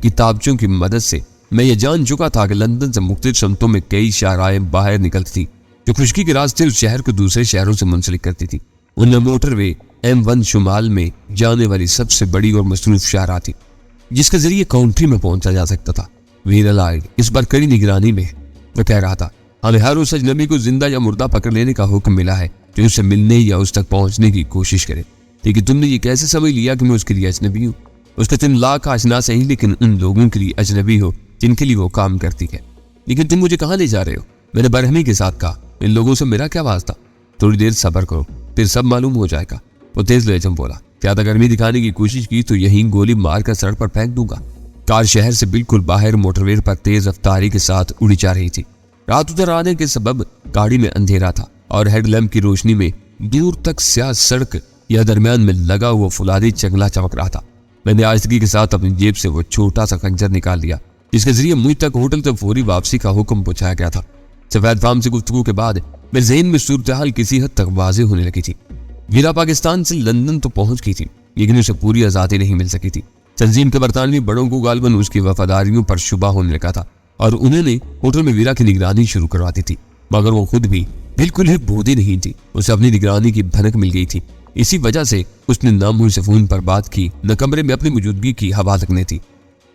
किताबचों की मदद से मैं ये जान चुका था कि लंदन से मुख्तलिफ समतों में कई शाहराहें बाहर निकलती थी जो खुशकी के रास्ते उस शहर को दूसरे शहरों से मुंसलिक करती थी। उनमें मोटरवे M1 शुमाल में जाने वाली सबसे बड़ी और मसरूफ शाहराह थी, जिसके जरिए काउंट्री में पहुंचा जा सकता था। वीर लाइड इस बार कड़ी निगरानी में वो कह रहा था, हमें हर उस अजनबी को जिंदा या मुर्दा पकड़ लेने का हुक्म मिला है जो उससे मिलने या उस तक पहुंचने की कोशिश करे। लेकिन तुमने ये कैसे समझ लिया कि मैं उसके लिए अजनबी हूँ? उसके 3 लाख आशना सही, लेकिन उन लोगों के लिए अजनबी हो जिनके लिए वो काम करती है। लेकिन तुम मुझे कहाँ ले जा रहे हो? मैंने बरहमी के साथ कहा, इन लोगों से मेरा क्या वास्ता? थोड़ी देर सब्र करो, फिर सब मालूम हो जाएगा। वो तेज लहजे बोला, ज्यादा गर्मी दिखाने की कोशिश की तो यहीं गोली मारकर सड़क पर फेंक दूंगा। कार शहर से बिल्कुल बाहर मोटरवे पर तेज रफ्तारी के साथ उड़ी जा रही थी। रात उतर आने के सबब गाड़ी में अंधेरा था और हेडलैम्प की रोशनी में दूर तक स्याह सड़क या दरमियान में लगा हुआ फुलादी जंगला चमक रहा था। मैंने आजगी के साथ अपनी जेब से वो छोटा सा खंजर निकाल लिया जिसके जरिए मुझ तक होटल तक फौरी वापसी का हुक्म पहुंचाया गया था। सफेद फार्म से गुफ्तगू के बाद मेरे ज़हन में सूरत-ए-हाल किसी हद तक वाज़ेह होने लगी थी। वीरा पाकिस्तान से लंदन तो पहुंच गई थी, लेकिन उसे पूरी आज़ादी नहीं मिल सकी थी। तंजीम के बरतानवी बड़ों को गालबन उसकी वफादारियों पर शुबा होने लगा था और उन्होंने होटल में वीरा की निगरानी शुरू करवा दी थी, मगर वो खुद भी बिल्कुल ही बोधी नहीं थी। उसे अपनी निगरानी की भनक मिल गई थी। इसी वजह से उसने ना मुझ से फोन पर बात की, न कमरे में अपनी मौजूदगी की हवा लगने थी।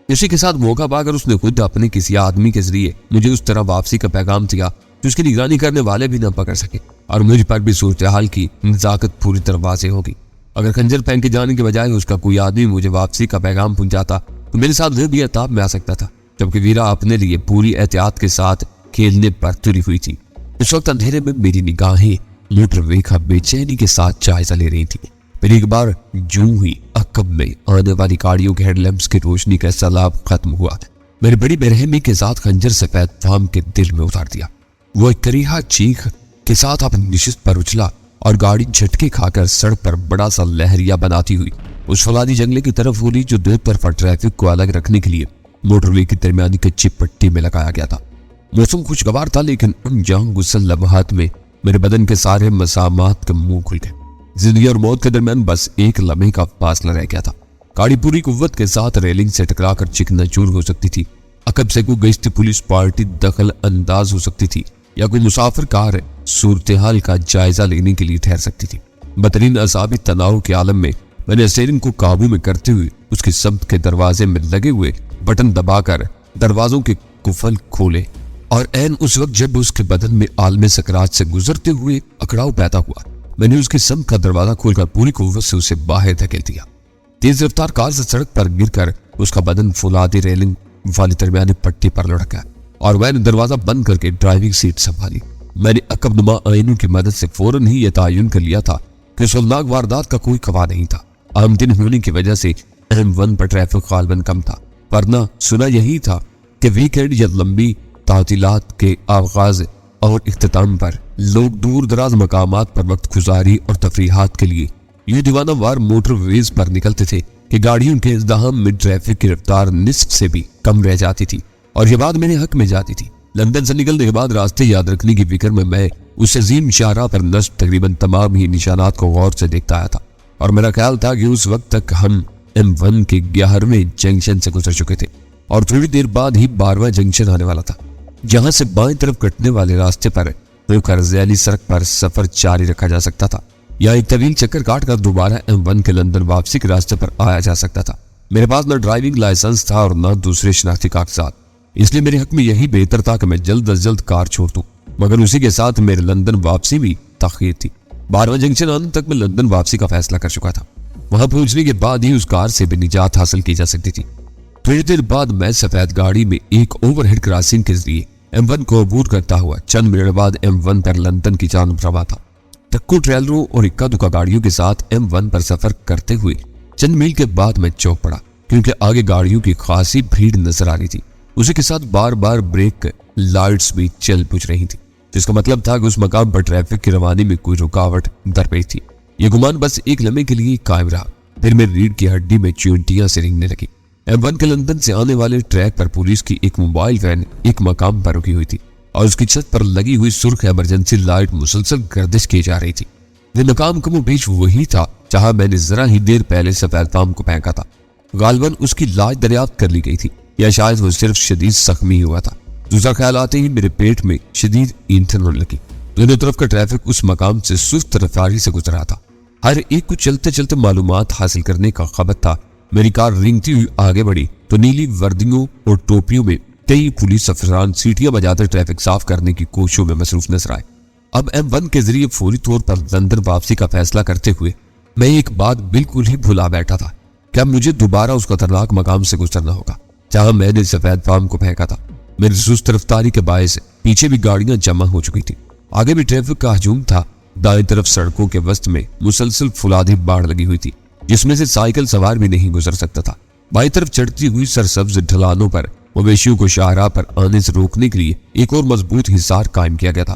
इसी के साथ मौका पाकर उसने खुद अपने किसी आदमी के जरिए मुझे उस तरह वापसी का पैगाम दिया जो उसकी निगरानी करने वाले भी न पकड़ सके और मुझ पर भी सूरत-ए-हाल की नज़ाकत पूरी तरह वाज़ेह होगी। अगर खंजर फेंक के जाने के बजाय उसका कोई आदमी मुझे वापसी का पैगाम पहुंचाता तो मेरे साथ भी अताब में आ सकता था, जबकि वीरा अपने लिए पूरी एहतियात के साथ खेलने पर तुली हुई थी। इस वक्त अंधेरे में मेरी निगाहें मोटरवे का बेचैनी के साथ जायजा ले रही थी। फिर एक बार जूं ही अकब में आने वाली गाड़ियों के हेडलैम्प्स की रोशनी का सैलाब खत्म हुआ। मेरी बड़ी बेरहमी के साथ खंजर सफेद फार्म के दिल में उतार दिया। वो एक करीहा चीख के साथ अपनी निशिस्त पर उछला और गाड़ी झटके खाकर सड़क पर बड़ा सा लहरिया बनाती हुई उस फलादी जंगले की तरफ उड़ी जो दो तरफा ट्रैफिक को अलग रखने के लिए मोटरवे की दरमियानी कच्ची पट्टी में लगाया गया था। मौसम खुशगवार था, लेकिन उन जान गुस्सल लम्हात में मेरे बदन के सारे मसामात के मुंह खुल गए। जिंदगी और मौत के दरमियान बस एक लम्हे का फासला रह गया था। गाड़ी पूरी कुव्वत के साथ रेलिंग से टकराकर चिकनाचूर हो सकती थी। अकब से कोई गश्ती पुलिस पार्टी दखल अंदाज हो सकती थी या कोई मुसाफिर कार सूरत-ए-हाल का जायजा लेने के लिए ठहर सकती थी। बदतरीन असाबी तनाव के आलम में मैंने स्टीयरिंग को काबू में करते हुए उसके सब्त के दरवाजे में लगे हुए बटन दबाकर दरवाजों के कुफल खोले और ऐन उस वक्त जब उसके बदन में आलमे सकरात से गुजरते हुए अकड़ाव पैदा हुआ, मैंने उसके सम का दरवाजा खोलकर पूरी कुव्वत से उसे बाहर धकेल दिया। तेज रफ्तार कार से सड़क पर गिरकर उसका बदन फुलादी रेलिंग वाली दरमियानी पट्टी पर लुढ़का और मैंने दरवाजा बंद करके ड्राइविंग सीट संभाली। मैंने अकबनुमा आइनों की मदद से फौरन ही यह तयन कर लिया था कि शर्मनाक वारदात का कोई गवाह नहीं था। आम दिन होने की वजह से M1 पर ट्रैफिक गालबन कम था, वरना सुना यही था कि वीकेंड या लंबी तातीलात के आगाज और इख्तिताम पर लोग दूर दराज मकामात पर वक्त गुजारी और तफरीहात के लिए ये दीवाना वार मोटरवेज पर निकलते थे कि गाड़ियों के इज़्दिहाम में ट्रैफिक की रफ्तार निस्फ से भी कम रह जाती थी और ये बात मेरे हक में जाती थी। लंदन से निकलने के बाद रास्ते याद रखने की फिक्र में मैं उस अजीम शाहराह पर नस्ब तकरीबन तमाम ही निशानात को गौर से देखता आया था और मेरा ख्याल था कि उस वक्त तक हम M1 के 11वें जंक्शन से गुजर चुके थे और थोड़ी देर बाद ही 12वां जंक्शन आने वाला था, जहां से बाएं तरफ कटने वाले रास्ते पर कर्जैली सड़क पर सफर जारी रखा जा सकता था या एक तवील चक्कर काटकर दोबारा M1 के लंदन वापसी के रास्ते पर आया जा सकता था। मेरे पास न ड्राइविंग लाइसेंस था और न दूसरे शनाख्ती कागजात, इसलिए मेरे हक में यही बेहतर था कि मैं जल्द अज जल्द कार छोड़ दूं, मगर उसी के साथ मेरे लंदन वापसी भी ताखीर थी। 12वां जंक्शन आने तक मैं लंदन वापसी का फैसला कर चुका था। वहां पहुंचने के बाद ही उस कार से भी निजात हासिल की जा सकती थी। थोड़ी देर बाद मैं सफेद गाड़ी में एक ओवरहेड क्रॉसिंग के जरिए M1 को अबूर करता हुआ चंद मिनट बाद M1 पर लंदन की जानब रवा था। टक्कू ट्रेलरों और इक्का दुक्का गाड़ियों के साथ M1 पर सफर करते हुए चंद मील के बाद मैं चौंक पड़ा, क्योंकि आगे गाड़ियों की खासी भीड़ नजर आ रही थी। उसी के साथ बार बार ब्रेक लाइट्स भी चल बुझ रही थी, जिसका मतलब था कि उस मकाम पर ट्रैफिक की रवानी में कोई रुकावट दरपेश थी। ये गुमान बस एक लम्हे के लिए कायम रहा, फिर मेरी रीढ़ की हड्डी में चींटियां से रेंगने लगी। M1 के लंदन से आने वाले ट्रैक पर पुलिस की एक मोबाइल वैन एक मकाम पर रुकी हुई थी और उसकी छत पर लगी हुई सुर्ख इमरजेंसी लाइट मुसलसल गर्दिश की जा रही थी। वह मकाम कमोबेश वही था जहां मैंने जरा ही देर पहले सफेद फार्म को फेंका था। गालबन उसकी लाज दरियाफ्त कर ली गई थी या शायद वो सिर्फ शदीद जख्मी हुआ था। दूसरा ख्याल आते ही मेरे पेट में शदीद ईंधन होने लगी। दोनों तरफ का ट्रैफिक उस मकाम से सुस्त रफ्तारी से गुजरा था। हर एक को चलते चलते मालूमात हासिल करने का खबर था। मेरी कार रेंगती हुई आगे बढ़ी तो नीली वर्दियों और टोपियों में कई पुलिस अफसरान सीटियां बजाकर ट्रैफिक साफ करने की कोशिशों में मसरूफ नजर आए। अब M1 के जरिए फौरी तौर पर लंदन वापसी का फैसला करते हुए मैं एक बात बिल्कुल ही भुला बैठा था कि अब मुझे दोबारा उस खतरनाक मकाम से गुजरना होगा जहां मैंने सफेद फार्म को फेंका था। मेरी सुस्त रफ्तारी के बायस पीछे भी गाड़ियां जमा हो चुकी थी, आगे भी ट्रैफिक का हजूम था। दाएं तरफ सड़कों के वस्त में मुसलसल फुलादी बाढ़ लगी हुई थी जिसमें से साइकिल सवार भी नहीं गुजर सकता था। बाईं तरफ चढ़ती हुई सरसब्ज ढलानों पर मवेशियों को शाहराह पर आने से रोकने के लिए एक और मजबूत हिसार कायम किया गया था।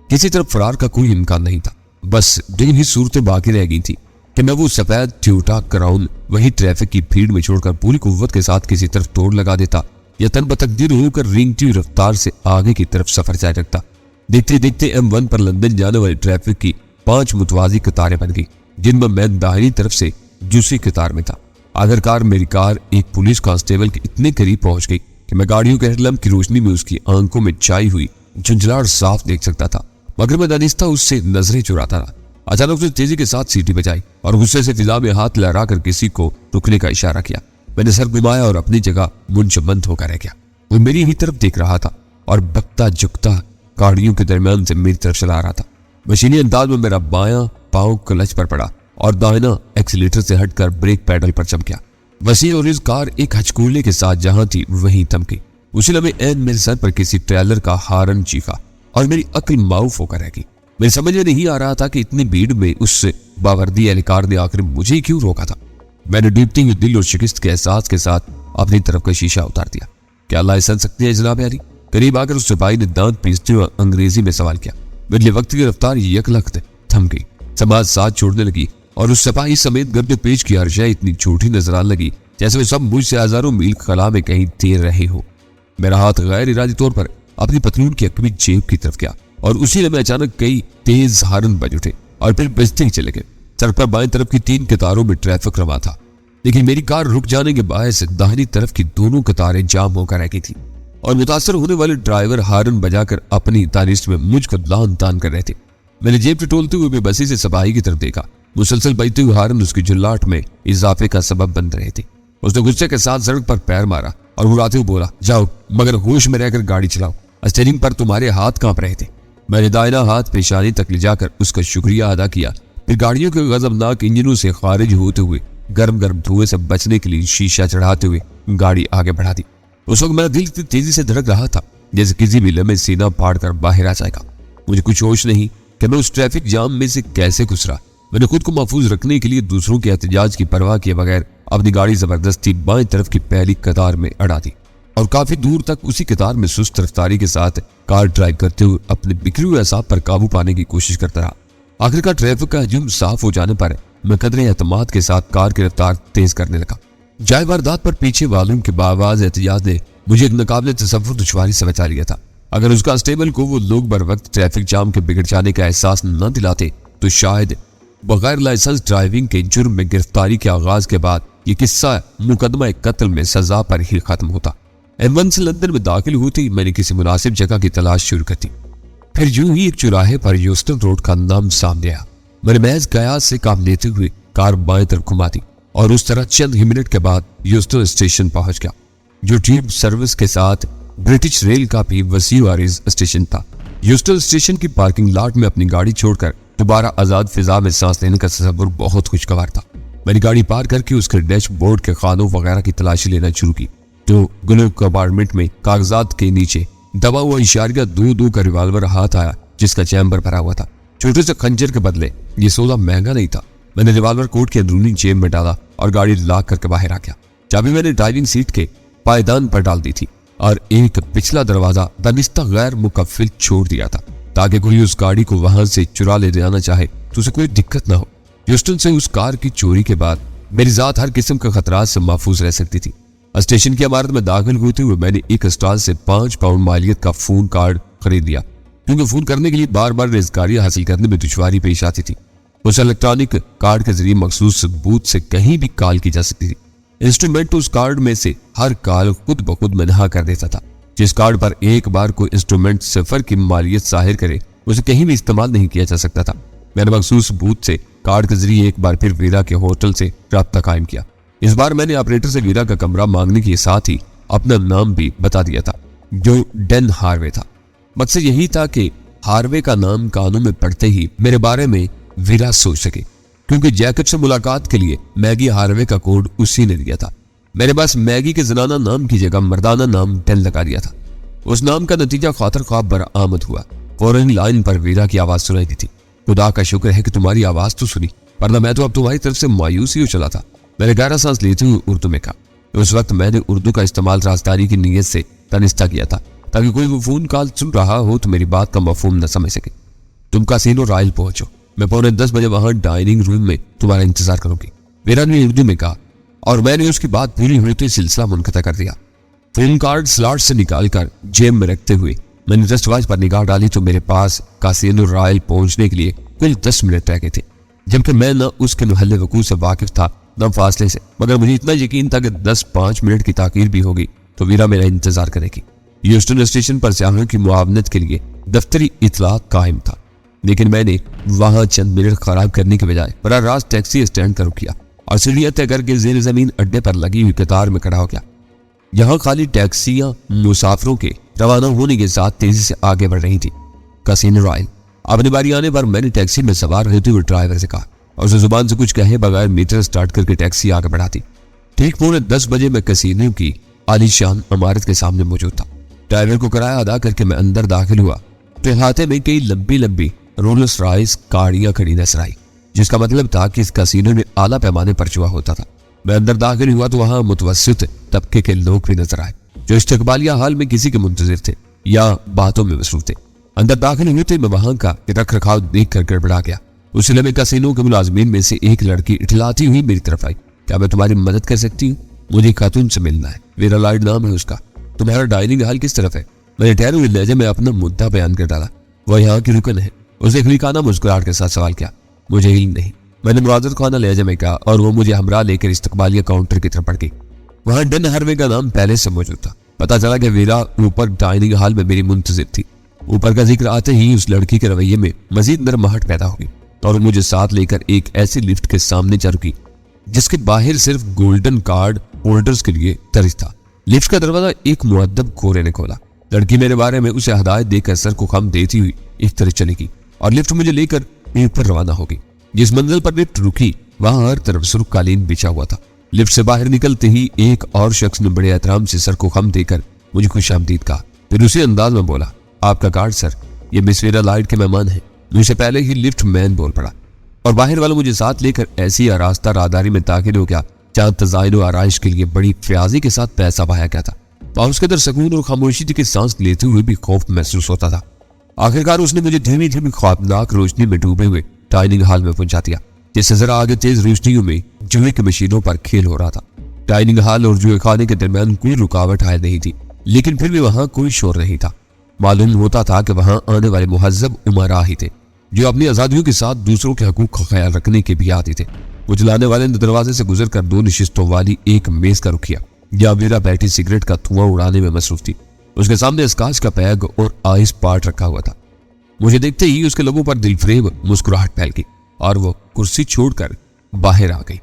किसी तरफ फरार का कोई इम्कान नहीं था। बस दिन ही सूरतें बाकी रह गई थी कि मैं वो सफेद ट्यूटा क्राउन वही ट्रैफिक की भीड़ में छोड़कर पूरी कुव्वत के साथ किसी तरफ तोड़ लगा देता या तन बतकदीर होकर रेंगती हुई रफ्तार से आगे की तरफ सफर जारी रखता। देखते देखते M1 पर लंदन जाने वाली ट्रैफिक की 5 मुतवाजी कतारें बन गई जिनमें मैं दाहिनी तरफ से दूसरी कतार में था। आखिरकार मेरी कार एक पुलिस कांस्टेबल के इतने करीब पहुंच गई कि मैं गाड़ियों के हेडलैम्प की रोशनी में उसकी आंखों में छाई हुई झुंझलाहट साफ देख सकता था, मगर मैं दानिस्ता उससे नजरें चुराता रहा। अचानक उसने तेजी के साथ सीटी बजाई और गुस्से से फिजा में हाथ लहराकर किसी को रुकने का इशारा किया। मैंने सर घुमाया और अपनी जगह मुंशबंद होकर रह गया। वो मेरी ही तरफ देख रहा था और बकता झुकता गाड़ियों के दरमियान से मेरी तरफ चला रहा था। मशीनी अंदाज में मेरा बायां पांव क्लच पर पड़ा और दाहिना एक्सीलेटर से हटकर ब्रेक पैडल पर चमका। वसीम और इस कार एक हचकूले के साथ जहां थी वहीं थमकी। उसी लम्हे ऐन मेरे सर पर किसी ट्रेलर का हारन चीखा और मेरी अक्ल माऊफ होकर रह गई। मेरे समझ में नहीं आ रहा था कि इतनी भीड़ में उस बावर्दी एहलकार ने आखिर मुझे क्यों रोका था। मैंने डूबती हुई दिल और शिकस्त के एहसास के साथ अपनी तरफ का शीशा उतार दिया। क्या लाइसेंस सकते हैं जनाब यारी? करीब आकर उस सिपाही ने दांत पीसते हुए अंग्रेजी में सवाल किया। मेरे लिए वक्त की रफ्तार यकलख्त थम गई। समाज साथ छोड़ने लगी और उस सिपाही समेत गर्द पेश की हर्षा इतनी छोटी नजर आने लगी जैसे वे सब मुझसे हजारों मील खला में कहीं तैर रहे हो। मेरा हाथ गैर इरादी तौर पर अपनी पतलून की अकबी जेब की तरफ गया और उसी लम्हे अचानक कई तेज हारन बज उठे और फिर बजते ही चले गए। सड़क पर बाएं तरफ की 3 कतारों में ट्रैफिक रवा था, लेकिन मेरी कार रुक जाने के बायस दाहिनी तरफ की दोनों कतारें जाम होकर रह गई थी और मुतासर होने वाले ड्राइवर हारन बजाकर अपनी तारीफ में मुझको लान तान कर रहे थे। मैंने जेब टटोलते हुए बेबसी से सिपाही की तरफ देखा। मुसलसल बजते हुए हारन उसकी जुल्लाट में इजाफे का सबब बन रहे थे। उसने गुस्से के साथ सड़क पर पैर मारा और उड़ाते हुए बोला, जाओ मगर होश में रहकर गाड़ी चलाओ, स्टीयरिंग पर तुम्हारे हाथ कांप रहे थे। मैंने दाहिना हाथ पेशानी तक ले जाकर उसका शुक्रिया अदा किया, फिर गाड़ियों के गजबनाक इंजनों से खारिज होते हुए गर्म गर्म धुएं से बचने के लिए शीशा चढ़ाते हुए गाड़ी आगे बढ़ा दी। उस वक्त मेरा दिल इतनी तेजी से धड़क रहा था जैसे किसी भी लम्हे सीना फाड़ कर बाहर आ जाएगा। मुझे कुछ होश नहीं कि मैं उस ट्रैफिक जाम में से कैसे गुजरा। मैंने खुद को महफूज रखने के लिए दूसरों के एहतजाज की परवाह किए बगैर अपनी गाड़ी जबरदस्ती बाएं तरफ की पहली कतार में अड़ा दी और काफी दूर तक उसी कतार में सुस्त रफ्तारी के साथ कार ड्राइव करते हुए अपने बिखरे हुए असाब पर काबू पाने की कोशिश करता रहा। आखिरकार ट्रैफिक का हजूम साफ हो जाने पर मैं कदरे एतमाद के साथ कार की रफ्तार तेज करने लगा। जाए वारदात पर पीछे वालों के बावाज एहतजाज ने मुझे एक नाकाबिले तसव्वुर दुश्वारी से बचा लिया था। अगर उस कांस्टेबल को वो लोग बर वक्त ट्रैफिक जाम के बिगड़ जाने का एहसास न दिलाते तो शायद बगैर लाइसेंस ड्राइविंग के जुर्म में गिरफ्तारी के आगाज के बाद ये किस्सा मुकदमा कत्ल में सजा पर ही खत्म होता। M1 से लंदन में दाखिल होते ही मैंने किसी मुनासिब जगह की तलाश शुरू कर दी। फिर यूं ही एक चौराहे पर यूस्टन रोड का नाम सामने आया। मैंने महज कयास से काम लेते हुए कार बाएं तरफ घुमा दी और उस तरह चंद ही मिनट के बाद यूस्टन स्टेशन पहुंच गया, जो ट्यूब सर्विस के साथ ब्रिटिश रेल का भी वसीवारिज स्टेशन था। यूस्टन स्टेशन की पार्किंग लॉट में अपनी गाड़ी छोड़कर दोबारा आजाद फिजा में सांस लेने का तसव्वुर बहुत खुशगवार था। मैंने गाड़ी पार करके उसके डैशबोर्ड के खानों वगैरह की तलाशी लेना शुरू की। तो गुलो कंपार्टमेंट में कागजात के नीचे दबा हुआ इशारिया 2-2 का रिवाल्वर हाथ आया जिसका चैम्बर भरा हुआ था। छोटे से खंजर के बदले ये 16 महंगा नहीं था। मैंने रिवाल्वर कोट के अंदरूनी जेब में डाला और गाड़ी लॉक करके बाहर आ गया। चाबी मैंने ड्राइविंग सीट के पायदान पर डाल दी थी और एक पिछला दरवाजा दानिस्ता गैर मुकफ्फिल छोड़ दिया था ताकि कोई उस गाड़ी को वहां से चुरा ले जाना चाहे तो उसे कोई दिक्कत ना हो। ह्यूस्टन से उस कार की चोरी के बाद मेरी जात हर किस्म के खतरात से महफूज रह सकती थी। स्टेशन की इमारत में दाखिल होते हुए मैंने एक स्टॉल से 5 पाउंड मालियत का फोन कार्ड खरीद लिया, क्योंकि फोन करने के लिए बार बार रेज़गारियां हासिल करने में दुश्वारी पेश आती थी। उस इलेक्ट्रॉनिक कार्ड के जरिए मखसूस बूथ से कहीं भी कॉल की जा सकती थी। इंस्ट्रूमेंट उस कार्ड में से हर काल खुद ब खुद मनहा कर देता था। जिस कार्ड पर एक बार कोई इंस्ट्रूमेंट सिफर की मालियत जाहिर करे उसे कहीं भी इस्तेमाल नहीं किया जा सकता था। मैंने मखसूस बूथ से कार्ड के जरिए एक बार फिर वीरा के होटल से राब्ता कायम किया। इस बार मैंने ऑपरेटर से वीरा का कमरा मांगने के साथ ही अपना नाम भी बता दिया था, जो डेन हार्वे था। मकसद यही था कि हार्वे का नाम कानों में पड़ते ही मेरे बारे में वीरा सोच सके, क्योंकि जैकेट से मुलाकात के लिए मैगी हार्वे का कोड उसी ने दिया था। मेरे पास मैगी के जनाना नाम की जगह मर्दाना नाम डेन लगा दिया था। उस नाम का नतीजा खातर ख्वाब बरामद हुआ। फौरन लाइन पर वीरा की आवाज सुनाई दी थी। खुदा का शुक्र है कि तुम्हारी आवाज तो सुनी, वरना मैं तो अब तुम्हारी तरफ से मायूसी हो चला था। मैंने गहरा सांस लेते हुए उर्दू में कहा। उस वक्त मैंने उर्दू का इस्तेमाल राजदारी की नीयत से तनिस्ता किया था, ताकि कोई वो फोन कॉल सुन रहा हो तो मेरी बात का मफहूम न समझ सके। तुम कासिनो रॉयल पहुंचो, मैं 9:45 बजे वहां डाइनिंग रूम में तुम्हारा इंतजार करूंगी, वीरा ने उर्दू में कहा, और मैंने उसकी बात पूरी होते सिलसिला मुनक़ता कर दिया। फोन कार्ड स्लॉट से निकालकर जेब में रखते हुए मैंने रिस्ट वॉच पर निगाह डाली तो मेरे पास कासिनो रॉयल पहुंचने के लिए कुल 10 मिनट रह गए थे, जबकि मैं न उसके महल्ले वकूफ से वाकिफ था न फासले से, मगर मुझे इतना यकीन था कि 10-5 मिनट की ताकीर भी होगी तो वीरा मेरा इंतजार करेगी। ह्यूस्टन स्टेशन पर सियाहों की मुआवनत के लिए दफ्तरी इतलाक कायम था, लेकिन मैंने वहां चंद मिनट खराब करने के बजाय बराह रास्त टैक्सी स्टैंड का रुक किया और सीढ़ियां तय करके जेर जमीन अड्डे पर लगी हुई कतार में खड़ा हो गया। यहाँ खाली टैक्सियां मुसाफिरों के रवाना होने के साथ तेजी से आगे बढ़ रही थी। कासिनो रॉयल। अपनी बारी आने पर मैंने टैक्सी में सवार होते हुए ड्राइवर से कहा और उसे जुबान से कुछ कहे बगैर मीटर स्टार्ट करके टैक्सी आगे बढ़ाती। ठीक 9:45 बजे मैं कसीनो की आलीशान इमारत के सामने मौजूद था। ड्राइवर को किराया अदा करके मैं अंदर दाखिल हुआ तो अहाते में कई लंबी लंबी रोल्स रॉयस गाड़ियां खड़ी नजर आई, जिसका मतलब था कि इस कसीनो में आला पैमाने पर जुआ होता था। मैं अंदर दाखिल हुआ तो वहां मुतवस्सित तबके के लोग भी नजर आए, जो इस्तकबालिया हाल में किसी के मुंतजिर थे या बातों में मसरूफ थे। अंदर दाखिल हुए थे मैं वहां का रख रखाव देख कर गड़बड़ा गया। उस लम्हे कसीनो के मुलाजमीन में से एक लड़की इठलाती हुई मेरी तरफ आई। क्या मैं तुम्हारी मदद कर सकती हूँ? मुझे खातून से मिलना है, वीरा लॉयड नाम है उसका। तुम्हारा डाइनिंग हॉल किस तरफ है? मैंने ठहरे हुए लहजे में अपना मुद्दा बयान कर डाला। वह यहाँ की रुकन है। उसने खलीकाना मुस्कुराहट के साथ सवाल किया। मुझे इल्म नहीं, मैंने मुआज़रत खाना लहजे में कहा, और वो मुझे हमरा लेकर इस्तकबालिया काउंटर की तरफ बढ़ गई। वहां डेन हार्वे का नाम पहले से मौजूद था। पता चला कि वीरा ऊपर डाइनिंग हॉल में मेरी मुंतजिर थी। ऊपर का जिक्र आते ही उस लड़की के रवैये में मजीद नरमाहट पैदा होगी और मुझे साथ लेकर एक ऐसी लिफ्ट के सामने जा रुकी जिसके बाहर सिर्फ गोल्डन कार्ड होल्डर्स के लिए दर्ज था। लिफ्ट का दरवाजा एक मुअद्दब गोरे ने खोला। लड़की मेरे बारे में उसे हदायत देकर सर को खम देती हुई एक तरफ चलेगी और लिफ्ट मुझे लेकर ऊपर रवाना होगी। जिस मंजिल पर लिफ्ट रुकी वहां हर तरफ सुर्ख कालीन बिछा हुआ था। लिफ्ट से बाहर निकलते ही एक और शख्स ने बड़े एहतराम से सर को खम देकर मुझे खुशामदीद कहा, फिर उसी अंदाज में बोला, आपका कार्ड सर, ये मिस वीरा लॉयड के मेहमान हैं। मुझसे पहले ही लिफ्ट मैन बोल पड़ा और बाहर वाला मुझे साथ लेकर ऐसी आरास्ता राहदारी में दाखिल हो गया जहां तज़ाइन और आराइश के लिए बड़ी फ्याजी के साथ पैसा बहाया गया था। और उसके अंदर सुकून और खामोशी की सांस लेते हुए भी खौफ महसूस होता था। आखिरकार उसने मुझे धीमी धीमी ख्वाबनाक रोशनी में डूबे हुए डाइनिंग हॉल में पहुंचा दिया, जिससे जरा आगे तेज रोशनियों में जुए की मशीनों पर खेल हो रहा था। डाइनिंग हॉल और जुए खाने के दरमियान कोई रुकावट आयल नहीं थी, लेकिन फिर भी वहां कोई शोर नहीं था। मालूम होता था कि वहां आने वाले मुहज्जब उमरा ही थे, जो अपनी आजादियों के साथ दूसरों के हकूक का ख्याल रखने के भी आदी थे। वो जलाने वाले दरवाजे से गुजरकर 2 नशिस्तों वाली एक मेज का रुख किया, जहां वीरा बैठी सिगरेट का धुआं उड़ाने में मसरूफ थी। उसके सामने स्काच का पैग और आइस पार्ट रखा हुआ था। मुझे देखते ही उसके लोगों पर दिलफरेब मुस्कुराहट फैल गई और वो कुर्सी छोड़कर बाहर आ गई।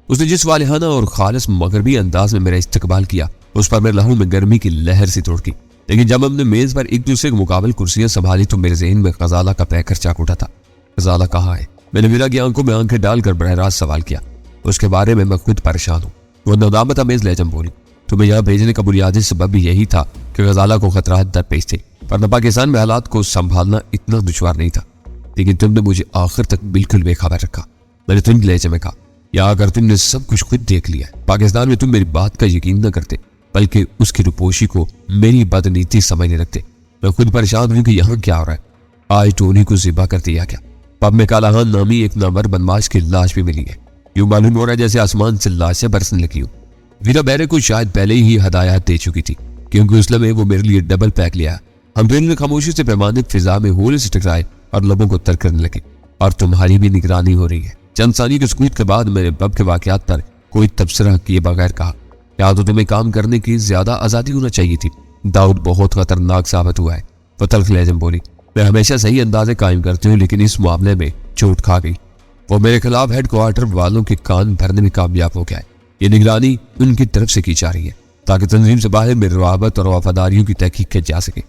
उसने जिस वालिहाना और खालिस मगरबी अंदाज में मेरा इस्तकबाल किया, उस पर मेरे लहू में गर्मी की लहर सी तोड़ गई। लेकिन जब हमने मेज पर एक दूसरे के मुकाबले कुर्सियां संभाली तो मेरे जहन में गजाला का पैकर चाक उठा था। गजाला कहाँ है? मैंने वीरा की आंखों में आंखें डालकर बरह रास्त सवाल किया। उसके बारे में मैं खुद परेशान हूँ। वो नदामत अमेज लहजम बोली, तुम्हें यहाँ भेजने का बुनियादी सबब भी यही था कि गजाला को खतरात दरपेश थे, वरना पाकिस्तान में हालात को संभालना इतना दुश्वार नहीं था। लेकिन तुमने मुझे आखिर तक बिल्कुल बेखबर रखा। मैंने तुम लहजे में कहा, या अगर तुमने सब कुछ खुद देख लिया है, पाकिस्तान में तुम मेरी बात का यकीन न करते बल्कि उसकी रुपोशी को मेरी बदनीति समझने लगते। मैं खुद परेशान हूं कि यहाँ क्या हो रहा है। आज टोनी को जिबा कर दिया गया। पब में कालाहान नामी एक नामवर बदमाश की लाश भी मिली है। यूं मालूम हो रहा है जैसे आसमान से लाशें बरसने लगी हो। वीरा बैरे को शायद पहले ही हदायत दे चुकी थी, क्योंकि उस लम्हे वो मेरे लिए डबल पैक लिया। हम दोनों ने खामोशी से पैमानित फिजा में होले से टकराए और लबों को तर करने लगे। और तुम्हारी भी निगरानी हो रही है। चंद सानी के सुकूत के बाद मेरे पब के वाकयात पर कोई तबसरा किए बगैर कहा, या तो तुम्हें काम करने की ज्यादा आजादी होना चाहिए थी। दाऊद बहुत खतरनाक साबित हुआ है, वो तल्ख लहजे में बोली। मैं हमेशा सही अंदाजे कायम करती हूँ, लेकिन इस मामले में चोट खा गई। वो मेरे खिलाफ हेडक्वार्टर वालों के कान भरने में कामयाब हो गया है। ये निगरानी उनकी तरफ से की जा रही है ताकि तंजीम से बाहर मेरी रवाबत और वफादारियों की तहकीक की जा सके।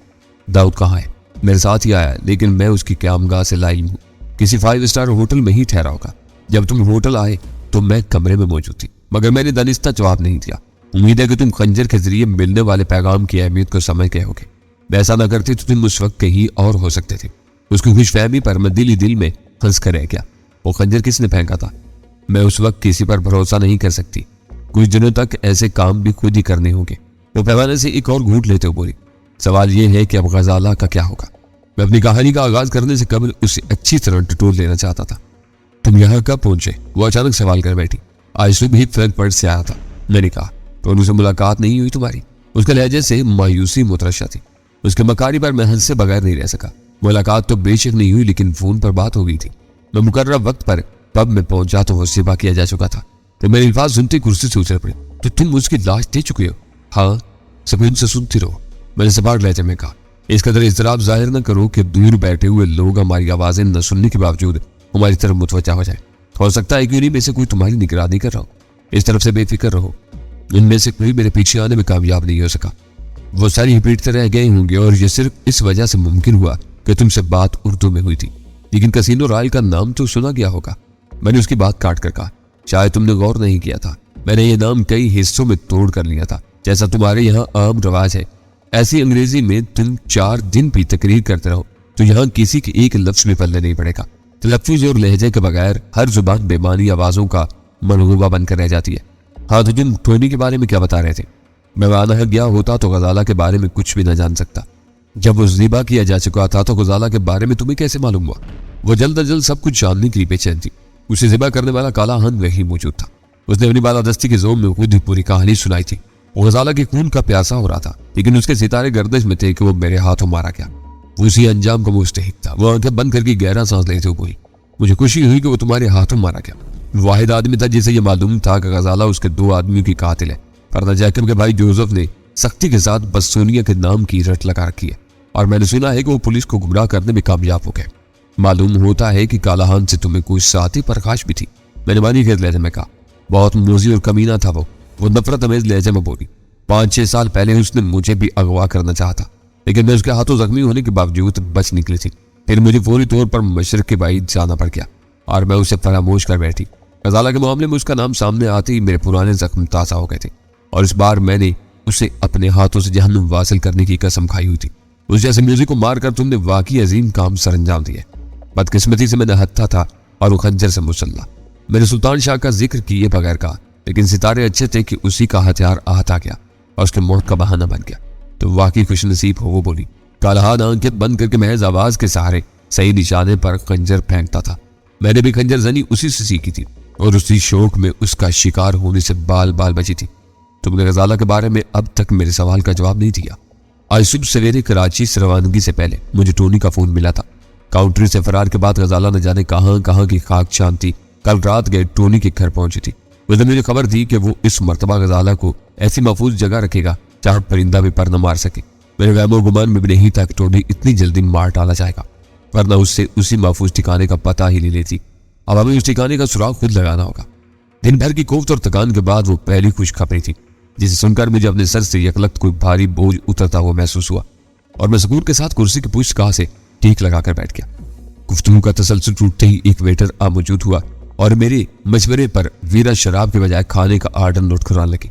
दाऊद कहाँ है? मेरे साथ ही आया, लेकिन मैं उसकी क़यामगाह से लाइल हूँ। किसी 5 स्टार होटल में ही ठहरा होगा। जब तुम होटल आए तो मैं कमरे में मौजूद थी, मगर मैंने दानिस्ता जवाब नहीं दिया। उम्मीद है कि तुम खंजर के जरिए मिलने वाले पैगाम की अहमियत को समझ गए होगे। मैं ऐसा न करती तो तुम उस वक्त कहीं और हो सकते थे। उसकी खुशफहमी पर मैं दिल में हंस कर रह गया। वो खंजर किसने फेंका था? मैं उस वक्त किसी पर भरोसा नहीं कर सकती। कुछ दिनों तक ऐसे काम भी खुद ही करने होंगे। वो पैमाने से एक और घूंट लेते हुए बोली, सवाल यह है कि अब गजाला का क्या होगा? मैं अपनी कहानी का आगाज करने से कबल उसे अच्छी तरह टटोल लेना चाहता था। तुम यहाँ कब पहुंचे? वो अचानक सवाल कर बैठी। आज सुबह ही फ्रैंकफर्ट से आया था। मैंने कहा, तो उनसे मुलाकात नहीं हुई तुम्हारी? उसके लहजे से मायूसी मुतरशा थी। उसके मकारी पर मैं हंसे बगैर नहीं रह सका। मुलाकात तो बेशक नहीं हुई, लेकिन फोन पर बात हो गई थी। मैं मुकर्रर वक्त पर पब में पहुंचा तो वो सिबा किया जा चुका था। तो मेरे अल्फाज सुनते कुर्सी से उछल पड़े। तो तुम उसकी लाश दे चुके हो? हाँ, सुकून से सुनती रहो, मैंने सपाट लहजे में कहा। इस कदर इज़्तिराब जाहिर न करो कि दूर बैठे हुए लोग हमारी आवाजें न सुनने के बावजूद हमारी तरफ मुतवज्जा हो जाए। हो सकता है कि उन्हीं में से कोई तुम्हारी निगरानी कर रहा हो। इस तरफ से बेफिक्र रहो, इनमें से कोई मेरे पीछे आने में कामयाब नहीं हो सका। वो सारी ही पीटते रह गए होंगे, और ये सिर्फ इस वजह से मुमकिन हुआ कि तुमसे बात उर्दू में हुई थी। लेकिन कसीनो रॉयल का नाम तो सुना गया होगा। मैंने उसकी बात काट कर कहा, शायद तुमने गौर नहीं किया था। मैंने ये नाम कई हिस्सों में तोड़ कर लिया था, जैसा तुम्हारे यहाँ आम रवाज है। ऐसी अंग्रेजी में तुम 4 दिन भी तकरीर करते रहो तो यहाँ किसी के एक लफ्ज में पल्ले नहीं पड़ेगा। तलफ्फुज़ और लहजे के बगैर हर जुबान बेमानी आवाजों का मनगूबा बनकर रह जाती है। हाँ, तो तुम टोनी के बारे में क्या बता रहे थे? मैं वहां गया होता तो गजाला के बारे में कुछ भी न जान सकता। जब वो ज़िबा किया जा चुका था तो गजाला के बारे में तुम्हें कैसे मालूम हुआ? वो जल्द अज जल्द सब कुछ जानने के लिए बेचैन थी। उसे ज़िबा करने वाला काला हन वही मौजूद था। उसने अपनी बालादस्ती के जोम में खुद ही पूरी कहानी सुनाई थी। वो गजाला के खून का प्यासा हो रहा था, लेकिन उसके सितारे गर्दिश में थे कि वो मेरे हाथों मारा गया। वो उसी अंजाम का मुस्तहिक था। वो आंखें बंद करके गहरा सांस लेते हुए बोली, मुझे खुशी हुई कि वो तुम्हारे हाथों मारा गया। वाहिद आदमी था जिसे यह मालूम था कि गजाला उसके 2 आदमियों की कातिल है, वरना जैकब के भाई जोसेफ ने सख्ती के साथ बसोनिया के नाम की रट लगा रखी है, और मैंने सुना है कि वो पुलिस को गुमराह करने में कामयाब हो गए। मालूम होता है कि कालाहान से तुम्हें कुछ साथी परखाश भी थी। मैंने मानी के लहजे में कहा, बहुत मोजी और कमीना था वो नफरत अमेज लहजे में बोली। 5-6 साल पहले उसने मुझे भी अगवा करना चाहा था, लेकिन मैं उसके हाथों जख्मी होने के बावजूद बच निकली थी। फिर मुझे फौरी तौर पर मशरक के बाईद जाना पड़ गया और मैं उसे फरामोश कर बैठी। गजाला के मामले में उसका नाम सामने आते ही मेरे पुराने जख्म ताज़ा हो गए थे, और इस बार मैंने उसे अपने हाथों से जहन्नुम वासिल करने की कसम खाई हुई थी। उस जैसे म्यूजिक को मारकर तुमने वाकई अजीम काम सरंजाम दिया। बदकिस्मती से मैं निहत्था था और वो खंजर से मुसल्ला। मैंने सुल्तान शाह का जिक्र किए बगैर कहा, लेकिन सितारे अच्छे थे कि उसी का हथियार आहत आ गया और उसके मौत का बहाना बन गया। तो वाकई खुशनसीब हो, वो बोली। कालाहान आंखें बंद करके महज आवाज के सहारे सही निशाने पर खंजर फेंकता था। मैंने भी खंजर जनी उसी से सीखी थी और उसी शौक में उसका शिकार होने से बाल बाल बची थी। तुमने गजाला के बारे में अब तक मेरे सवाल का जवाब नहीं दिया। आज सुबह सवेरे कराची से रवानगी से पहले मुझे टोनी का फोन मिला था। काउंट्री से फरार के बाद गजाला न जाने कहां कहां की खाक छान थी। कल रात गए टोनी के घर पहुंची थी। उसने मुझे खबर दी कि वो इस मर्तबा गजाला को ऐसी महफूज जगह रखेगा जहां परिंदा भी पर न मार सके। मेरे वहमो गुमान में भी नहीं था कि टोनी इतनी जल्दी मार डाला जाएगा, वरना उससे उसी महफूज ठिकाने का पता ही ले लेती। अब हमें उस ठिकाने का सुराग खुद लगाना होगा। दिन भर की कोफ्त और थकान के बाद वो पहली खुशखबरी थी, जिसे सुनकर मुझे अपने सर से यकलख्त कोई भारी बोझ उतरता हुआ महसूस हुआ और मैं सुकून के साथ कुर्सी की पुष्टगाह से टीक लगाकर बैठ गया। गुफ्तगू का तसलसल टूटते ही एक वेटर आ मौजूद हुआ और मेरे मशवरे पर वीरा शराब के बजाय खाने का आर्डर नोट कराने लगी।